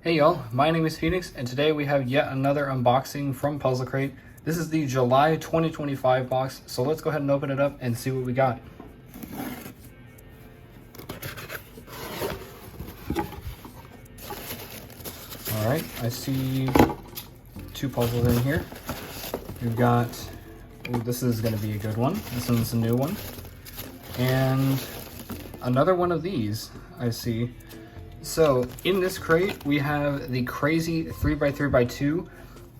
Hey y'all, my name is Phoenix, and today we have yet another unboxing from Puzzlcrate. This is the July 2025 box, so let's go ahead and open it up and see what we got. Alright, I see two puzzles in here. We've got, ooh, this is going to be a good one. This one's a new one. And another one of these, I see. So in this crate, we have the crazy 3x3x2.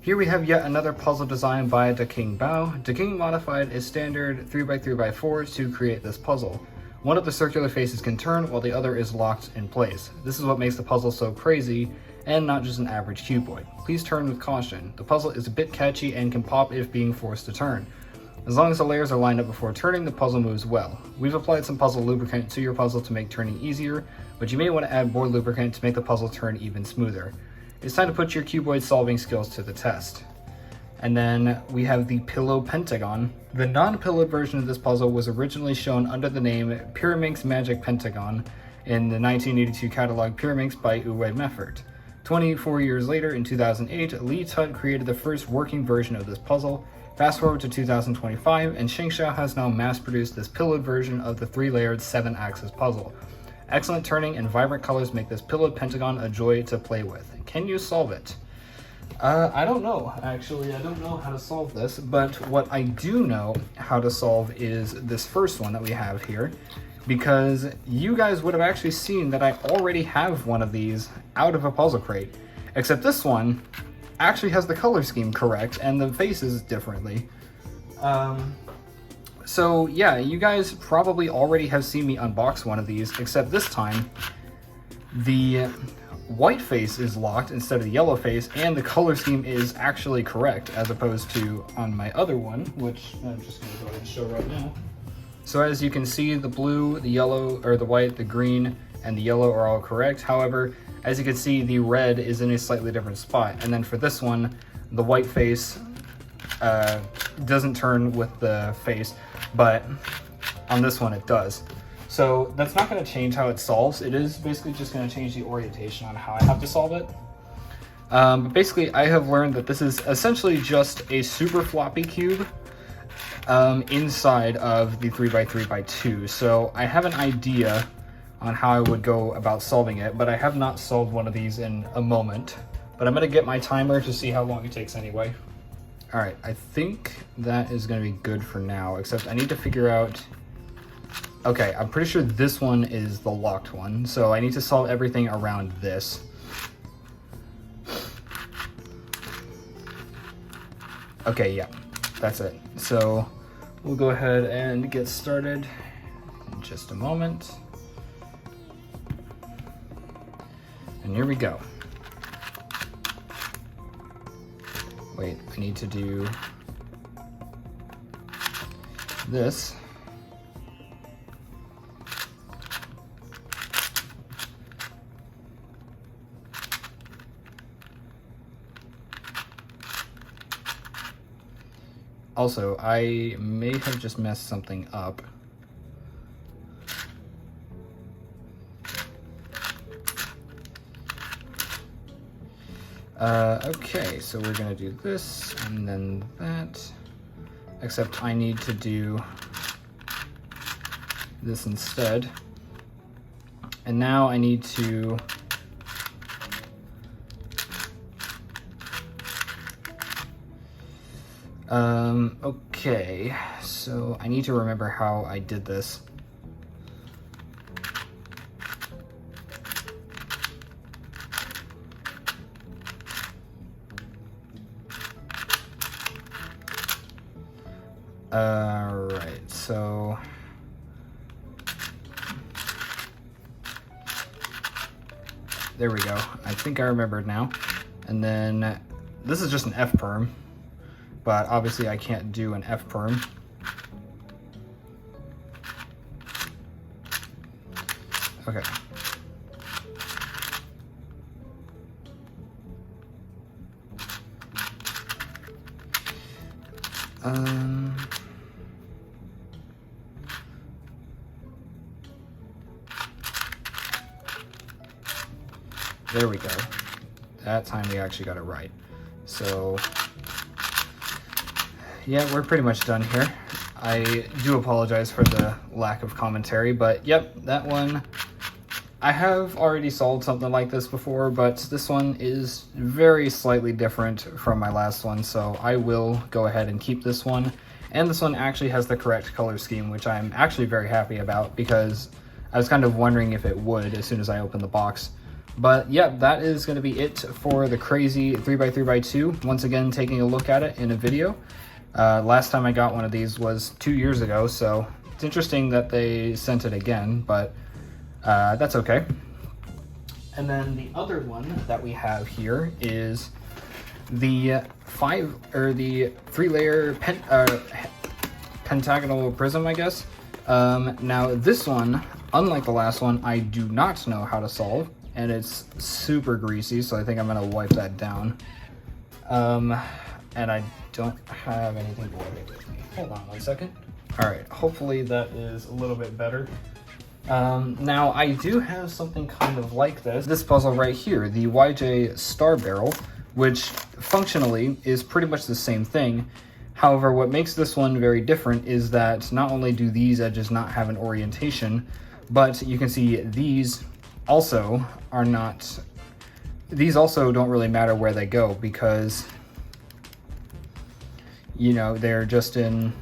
Here we have yet another puzzle design by Da King Bao. Da King modified a standard 3x3x4 to create this puzzle. One of the circular faces can turn while the other is locked in place. This is what makes the puzzle so crazy and not just an average cuboid. Please turn with caution. The puzzle is a bit catchy and can pop if being forced to turn. As long as the layers are lined up before turning, the puzzle moves well. We've applied some puzzle lubricant to your puzzle to make turning easier, but you may want to add more lubricant to make the puzzle turn even smoother. It's time to put your cuboid solving skills to the test. And then we have the pillow pentagon. The non-pillowed version of this puzzle was originally shown under the name Pyraminx Magic Pentagon in the 1982 catalog Pyraminx by Uwe Meffert. 24 years later, in 2008, Lee Tut created the first working version of this puzzle. Fast forward to 2025, and Shengxiao has now mass-produced this pillowed version of the 3-layered 7-axis puzzle. Excellent turning and vibrant colors make this pillowed pentagon a joy to play with. Can you solve it? I don't know, actually. I don't know how to solve this, but what I do know how to solve is this first one that we have here, because you guys would have actually seen that I already have one of these out of a puzzle crate, except this one actually has the color scheme correct and the faces differently. So yeah, you guys probably already have seen me unbox one of these, except this time the white face is locked instead of the yellow face, and the color scheme is actually correct as opposed to on my other one, which I'm just going to go ahead and show right now. So as you can see, the blue, the yellow, or the white, the green, and the yellow are all correct. However, as you can see, the red is in a slightly different spot. And then for this one, the white face doesn't turn with the face, but on this one it does. So that's not going to change how it solves. It is basically just going to change the orientation on how I have to solve it. But basically, I have learned that this is essentially just a super floppy cube inside of the 3x3x2. So I have an idea on how I would go about solving it, but I have not solved one of these in a moment. But I'm gonna get my timer to see how long it takes anyway. All right, I think that is gonna be good for now, except I need to figure out, okay, I'm pretty sure this one is the locked one, so I need to solve everything around this. Okay, yeah, that's it. So we'll go ahead and get started in just a moment. And here we go. Wait, I need to do this. Also, I may have just messed something up. Okay, so we're gonna do this and then that, except I need to do this instead. And now I need to okay, so I need to remember how I did this. Right, so there we go. I think I remembered now. And then this is just an F perm, but obviously I can't do an F perm. Okay. There we go. that time we actually got it right. So yeah, we're pretty much done here. I do apologize for the lack of commentary, but yep, that one, I have already solved something like this before, but this one is very slightly different from my last one, so I will go ahead and keep this one. And this one actually has the correct color scheme, which I'm actually very happy about, because I was kind of wondering if it would as soon as I opened the box. But yeah, that is going to be it for the crazy 3x3x2. Once again, taking a look at it in a video. Last time I got one of these was 2 years ago, so it's interesting that they sent it again, but that's okay. And then the other one that we have here is the 3-layer pentagonal prism, I guess. Now this one, unlike the last one, I do not know how to solve, and it's super greasy, so I think I'm gonna wipe that down. And I don't have anything to wipe it with me. Hold on 1 second. All right, hopefully that is a little bit better. Now I do have something kind of like this puzzle right here, the YJ Star Barrel, which functionally is pretty much the same thing. However, what makes this one very different is that not only do these edges not have an orientation, but you can see these also are not, these also don't really matter where they go, because, you know, they're just in,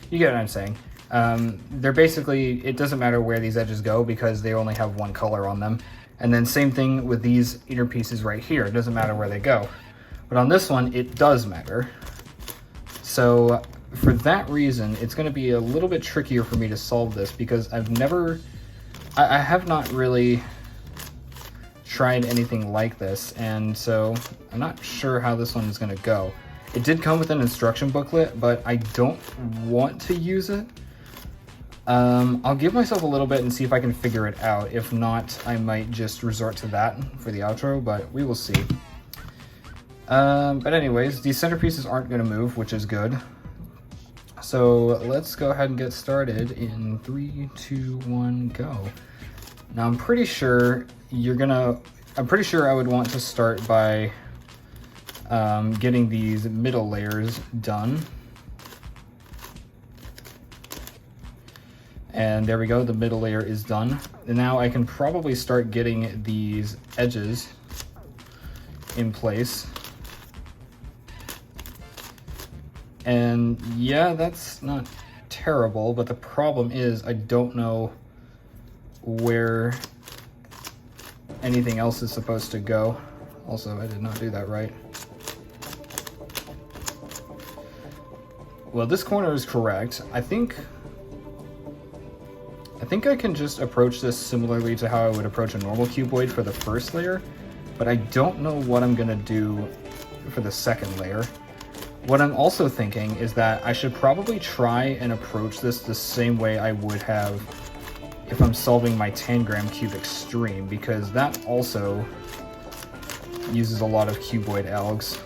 you get what I'm saying. They're basically, it doesn't matter where these edges go because they only have one color on them. And then same thing with these inner pieces right here. It doesn't matter where they go. But on this one, it does matter. So for that reason, it's going to be a little bit trickier for me to solve this, because I have not really tried anything like this. And so I'm not sure how this one is going to go. It did come with an instruction booklet, but I don't want to use it. I'll give myself a little bit and see if I can figure it out. If not, I might just resort to that for the outro, but we will see. But anyways, these centerpieces aren't going to move, which is good. So let's go ahead and get started in 3, 2, 1, go. Now I'm pretty sure I would want to start by getting these middle layers done. And there we go, the middle layer is done. And now I can probably start getting these edges in place. And yeah, that's not terrible, but the problem is I don't know where anything else is supposed to go. Also, I did not do that right. Well, this corner is correct. I think I can just approach this similarly to how I would approach a normal cuboid for the first layer, but I don't know what I'm gonna do for the second layer. What I'm also thinking is that I should probably try and approach this the same way I would have if I'm solving my Tangram Cube Extreme, because that also uses a lot of cuboid algs.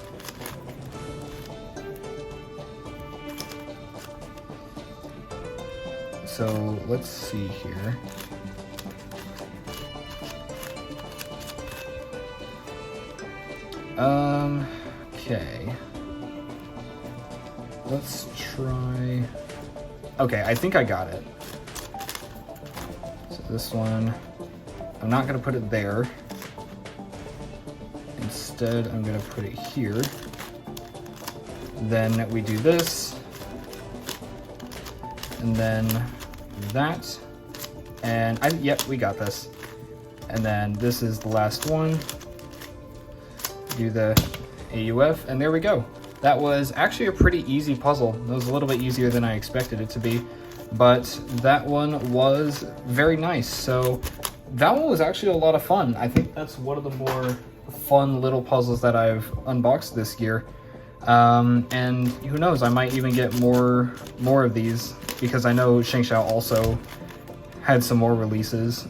So let's see here. Okay. Let's try. Okay, I think I got it. So this one, I'm not gonna put it there. Instead, I'm gonna put it here. Then we do this. And then that, and yep, we got this. And then this is the last one. Do the AUF, and there we go. That was actually a pretty easy puzzle. It was a little bit easier than I expected it to be, but that one was very nice. So that one was actually a lot of fun. I think that's one of the more fun little puzzles that I've unboxed this year. And who knows, I might even get more of these, because I know ShengShao also had some more releases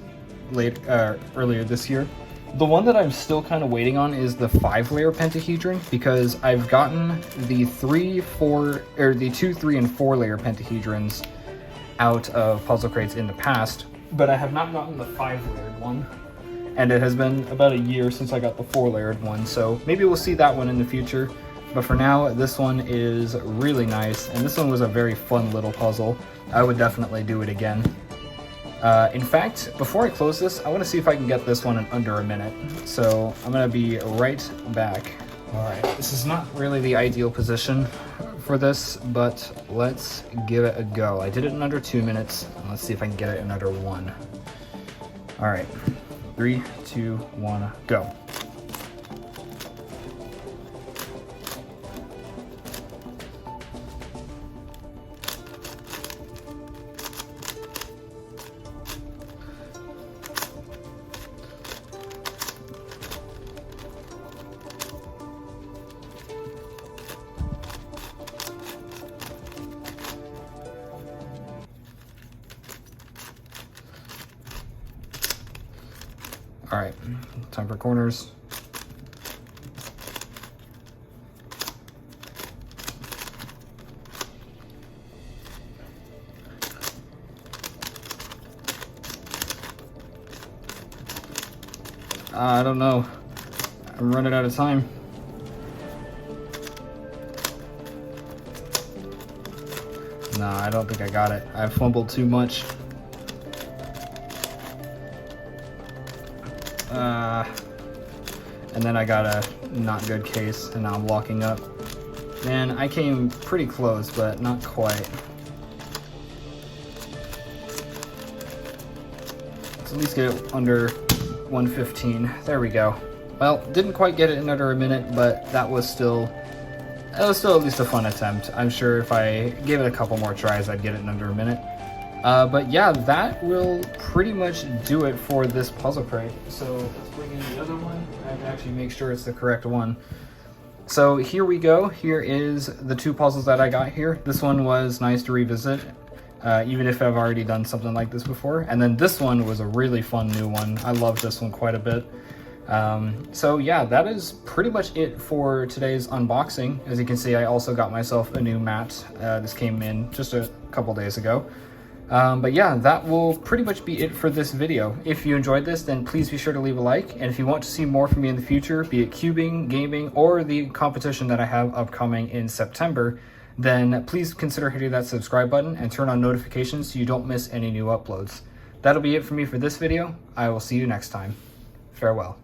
earlier this year. The one that I'm still kind of waiting on is the 5-layer pentahedron, because I've gotten the 2, 3, and 4-layer pentahedrons out of Puzzlecrates in the past, but I have not gotten the 5-layered one. and it has been about a year since I got the 4-layered one, so maybe we'll see that one in the future. But for now, this one is really nice, and this one was a very fun little puzzle. I would definitely do it again. In fact, before I close this, I want to see if I can get this one in under a minute. So I'm going to be right back. Alright, this is not really the ideal position for this, but let's give it a go. I did it in under 2 minutes. Let's see if I can get it in under 1. Alright, 3, 2, 1, go. All right, time for corners. I don't know. I'm running out of time. No, I don't think I got it. I fumbled too much. And then I got a not good case, and now I'm locking up. Man, I came pretty close, but not quite. Let's at least get it under 115. There we go. Well, didn't quite get it in under a minute, but that was still at least a fun attempt. I'm sure if I gave it a couple more tries, I'd get it in under a minute. But yeah, that will pretty much do it for this puzzle crate. So let's bring in the other one. I have to actually make sure it's the correct one. So here we go. Here is the 2 puzzles that I got here. This one was nice to revisit, even if I've already done something like this before. And then this one was a really fun new one. I love this one quite a bit. So yeah, that is pretty much it for today's unboxing. As you can see, I also got myself a new mat. This came in just a couple days ago. But yeah, that will pretty much be it for this video. If you enjoyed this, then please be sure to leave a like. And if you want to see more from me in the future, be it cubing, gaming, or the competition that I have upcoming in September, then please consider hitting that subscribe button and turn on notifications so you don't miss any new uploads. That'll be it for me for this video. I will see you next time. Farewell.